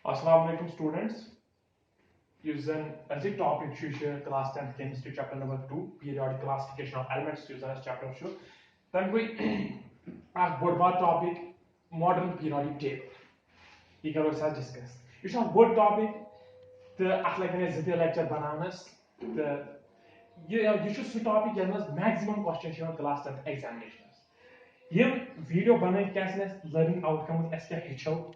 Assalamu alaikum students. Use an azig topic to class 10th chemistry chapter number 2 periodic classification of elements use as chapter show. Then we ask what topic modern periodic table. You can also discuss. It's a good topic. The like zit lecture bananas. The you should topic yellows maximum questions on class 10th examinations. Yem video banai कैसे learning outcomes ऐसे हिचो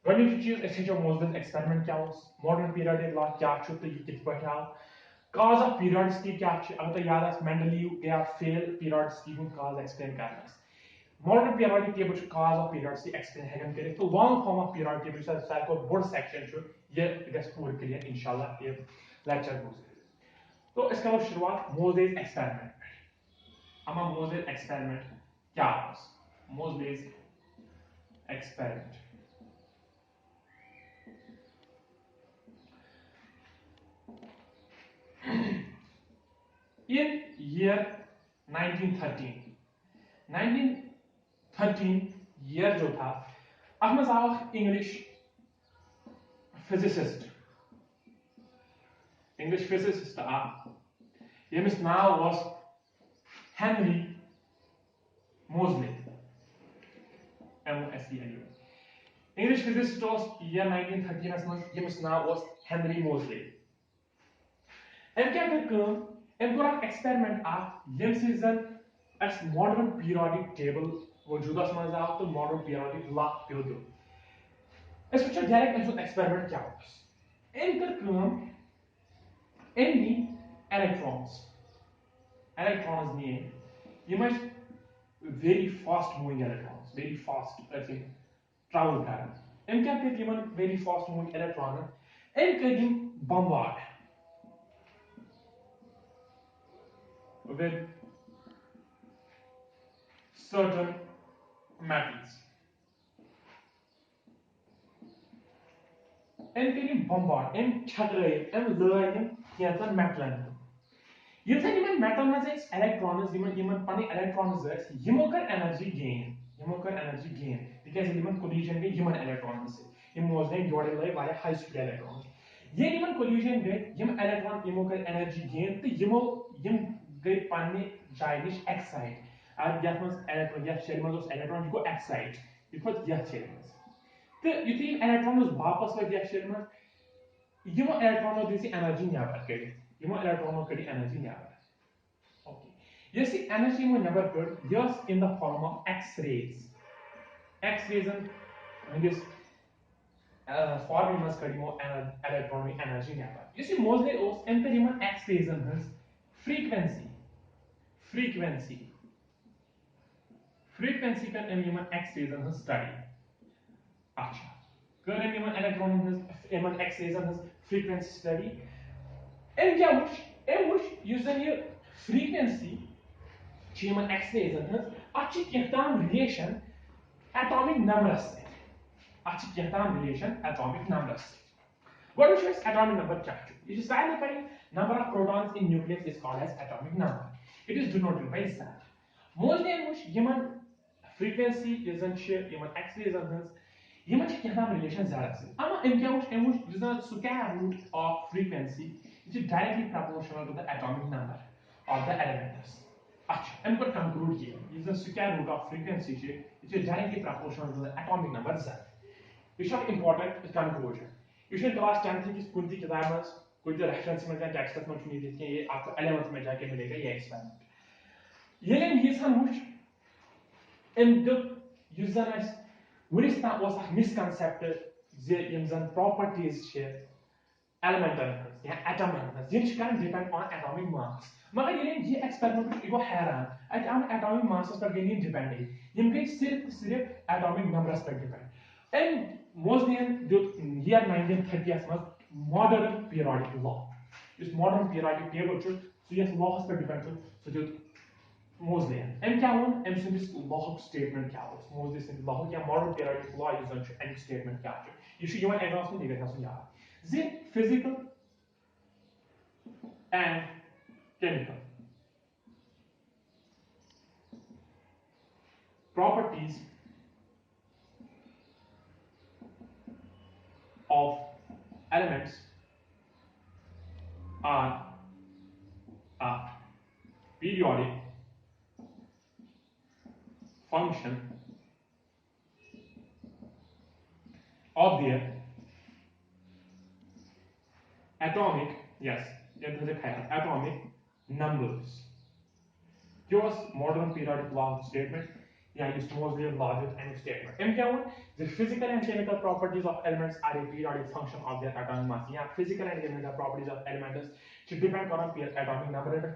गणित चीज essential मोजलेस experiment क्या उस modern periodic law क्या छु तो ये कित पठ आव कॉज ऑफ पीरियोडिसिटी क्या छु अगर तो याद आस मेंडलीव गया फेल पीरियोडिसिटी हूं कॉज एक्सप्लेन करना मॉडर्न पीरियोडिक टेबल छु cause of periodicity explain Hagin करे तो long form of periodic table छु साइड को बोर्ड सेक्शन छु ये गस पूरा क्लियर इंशाल्लाह ये लेक्चर गुजर तो इसका शुरुआत मोजेस एक्सपेरिमेंट अमा मोजेस एक्सपेरिमेंट क्या उस Moseley's experiment in year 1913 year जो था अहमद साहब इंग्लिश फिजिसिस्ट यमिस नाव was Henry Moseley MOSELEY English physicist year 1913 मज यमिस नाव was Henry Moseley एम क्या कर एम कोर एक्सपेरिमेंट यम सीजन एस मॉडर्न पीरियोडिक टेबल वजूदस मज आव तो मॉडर्न पीरियोडिक लॉ पिल दो एस वच डायरेक्ट एम एक्सपेरिमेंट क्या होस एम कर एम नी इलेक्ट्रॉन्स नी यम very fast moving electrons very fast ऐसे ट्रैवल कर एम क्या कर यमन वेरी फास्ट मूविंग इलेक्ट्रॉन एम कर bombard with certain metals. And can you bombard and chatter and learn here the metal. You think even metal has its electrons, even funny electrons, humoker energy gain. Because even collision with human electrons. It was then Jordan by high speed electrons. Ye even collision with human electron humoker energy gain, the yum गई पानी जाइनिश Exide और यथ मस electron यथ shell मस electron गो Exide यथ यथ shell मस तो युथि इलेक्ट्रॉन वापस व यथ शेल मस यमो इलेक्ट्रॉन दिसि एनर्जी नेबर कड़ी यमो इलेक्ट्रॉन कड़ी एनर्जी नेबर ओके यसी एनर्जी मो नेबर कड़ yes in the form of X-rays in this form मस कड़ी मो इलेक्ट्रॉन एनर्जी नेबर यसी मोस्टली ओस एंटर यमो एक्स-रेज हस frequency कर एम एक्स-रेज हस स्टडी अच्छा कर एम इलेक्ट्रॉन हस एम एक्स-रेज हस फ्रीक्वेंसी स्टडी एम क्या वुश यूजन ये फ्रीक्वेंसी एम एक्स-रेज हस अच्छी केताम रिलेशन एटॉमिक नंबर्स अच्छी केताम relation atomic numbers what is atomic number charge it is signifying number of protons in nucleus is called as atomic number it is denoted by z mostly which human frequency is human x-rays human can relation z ama which is the square root of frequency which is directly proportional to the atomic number of the elements acha am could conclude here is the square root of frequency which is directly proportional to the atomic number z which is important conclusion you should class 10th की कुंती किताब में कोई तो reference में या text में नहीं देखें ये आपको 11th में जाके मिलेगा ये एक्सपेरिमेंट ये लेकिन ये सन वुश इन द यूजर एस वुनिस ता वाज अ मिसकंसेप्ट जे यम जन प्रॉपर्टीज छे एलिमेंटल या एटम जिन kan depend on atomic mass मगर ये एक्सपेरिमेंट इको हैरान एटॉमिक मास पर गई डिपेंड यम गई सिर्फ एटॉमिक नंबर्स पर डिपेंड एंड Moselian year 1930 मज modern periodic law इस modern periodic table छु सो यस law पर डिपेंड छु सो जो Moselian एम क्या वन एम सिंस law स्टेटमेंट क्या हो Mosley सिंस law क्या modern periodic law यूज छु एम स्टेटमेंट क्या छु यू शुड गिवन एग्जाम्स में दिखा सो यार जे physical and chemical properties of elements are a periodic function of their atomic, yes, atomic numbers. Yours modern periodic law statement, yeah, used mostly logic and statement. The physical and chemical properties of elements are a periodic function of their atomic mass. Yeah, physical and chemical properties of elements to depend on atomic number.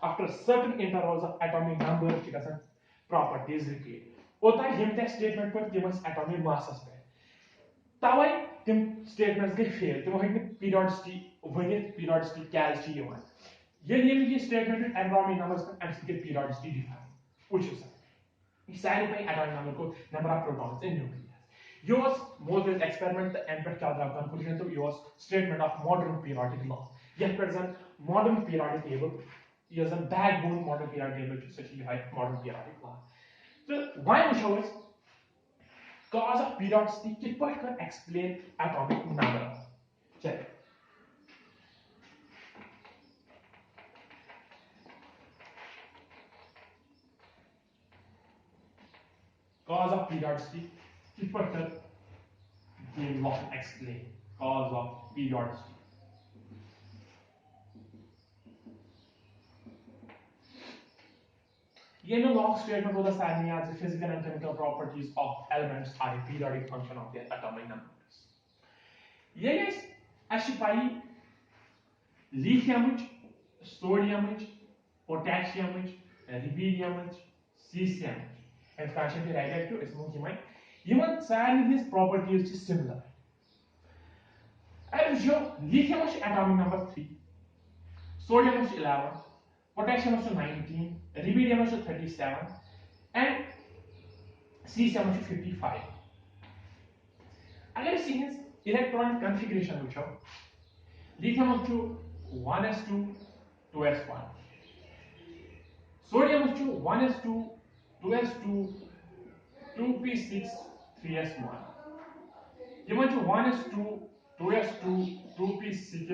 After certain intervals of atomic number, properties repeat. Ota yim statement पर तिम atomic masses पे. तवै तिम statements गए fail. तिम हकने periodicity Vanit periodicity क्या चीज़ यवान. ये statement atomic numbers पर एमसीके periodicity define. Which is सारे atomic number को number of protons in nucleus. Yours Mosel's experiment and conclusion to yours statement of modern periodic law. Yet present modern periodic table. Yours a backbone modern periodic table to such a modern periodic law. So why we show is cause of periodicity can explain atomic number. Check. Cause of periodicity can explain cause of periodicity. ये में long statement होता है the physical and chemical properties of elements are a periodic function of their atomic numbers. ये guys अच्छी पाई lithium, sodium, potassium, rubidium, cesium, and fraction के radioactive इसमें की माई ये मत सारी these properties is similar. And जो lithium is atomic number 3, sodium is 11, potassium is 19, rubidium is 37, and cesium is 55. अगर इस electron configuration पूछो, lithium is 1s2, 2s1, sodium is 1s2, 2s2, 2p6, 3s1. You want to 1s2, 2s2, 2p6,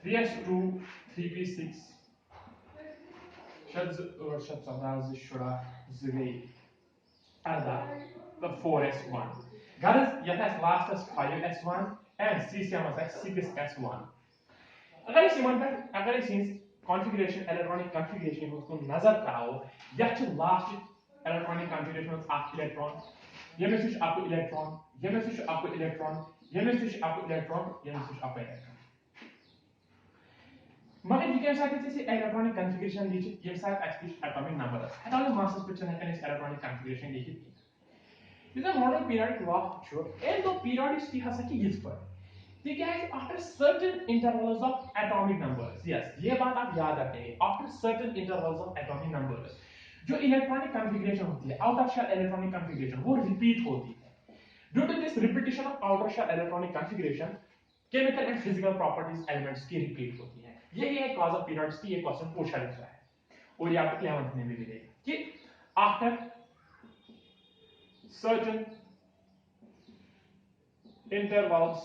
3s2, 3p6. Shut the shura zgay. The 4s1. Guys, yet as last as 5s1 and cesium as 6s1. अगर इस configuration electronic configuration उसको नजर कराओ यह last electronic configuration of electron ये में switch आपको electron ये में switch आपको electron ये में switch आपको electron ये में switch आपको electron मगर ये क्या साथ है electronic configuration लीजिए ये साथ actually atomic number है atomic masses पे चलने का इस electronic configuration लीजिए this is modern periodic law sure and the periodicity has a key पर Because after certain intervals of atomic numbers, yes, ये बात आप याद रखेंगे. After certain intervals of atomic numbers, जो electronic configuration होती है, outer shell electronic configuration, वो repeat होती है. Due to this repetition of outer shell electronic configuration, chemical and physical properties elements की repeat होती है. यही है cause of periodicity. ये question पूछा जाता है. और ये आपको 11th में भी मिलेगा. कि after certain intervals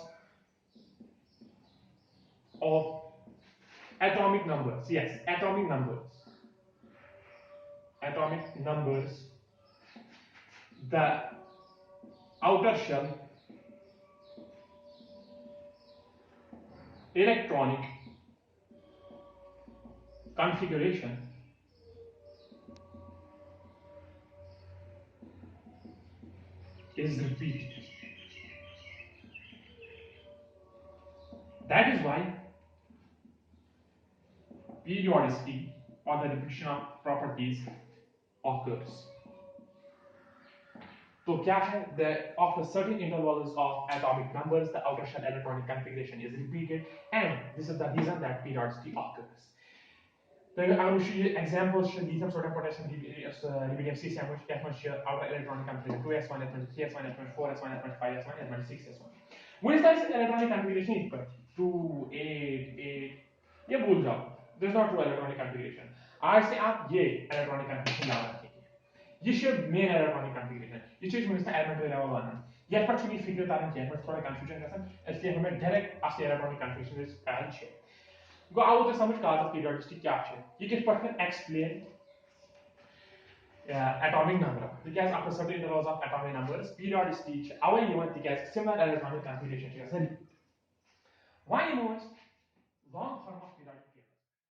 of atomic numbers, yes, atomic numbers, the outer shell electronic configuration is repeated. That is why periodicity or the repetition of properties occurs. So क्या है that after certain intervals of atomic numbers the outer shell electronic configuration is repeated and this is the reason that periodicity occurs. So I will show you examples of lithium, sodium, potassium, rubidium, cesium, which outer electronic configuration 2s1, s1, 3s1, s1, 4s1, s1, 5s1, s1, 6s1. What is the electronic configuration equal? 2, 8, 8. ये भूल जाओ. This is not true electronic configuration. आज से आप ये electronic configuration याद रखेंगे. ये main electronic configuration. ये चीज मिलता है elementary level 1. ये पर छुनी फिक्र तारन के पर थोड़ा कंफ्यूजन गसन इसलिए हमें डायरेक्ट असली इलेक्ट्रॉनिक कंफ्यूजन इस पहल छे गो आओ तो समझ काज ऑफ पीरियोडिसिटी क्या छे ये किस पर explain atomic number because after certain intervals of atomic numbers periodicity our unit because similar electronic configuration why was long form of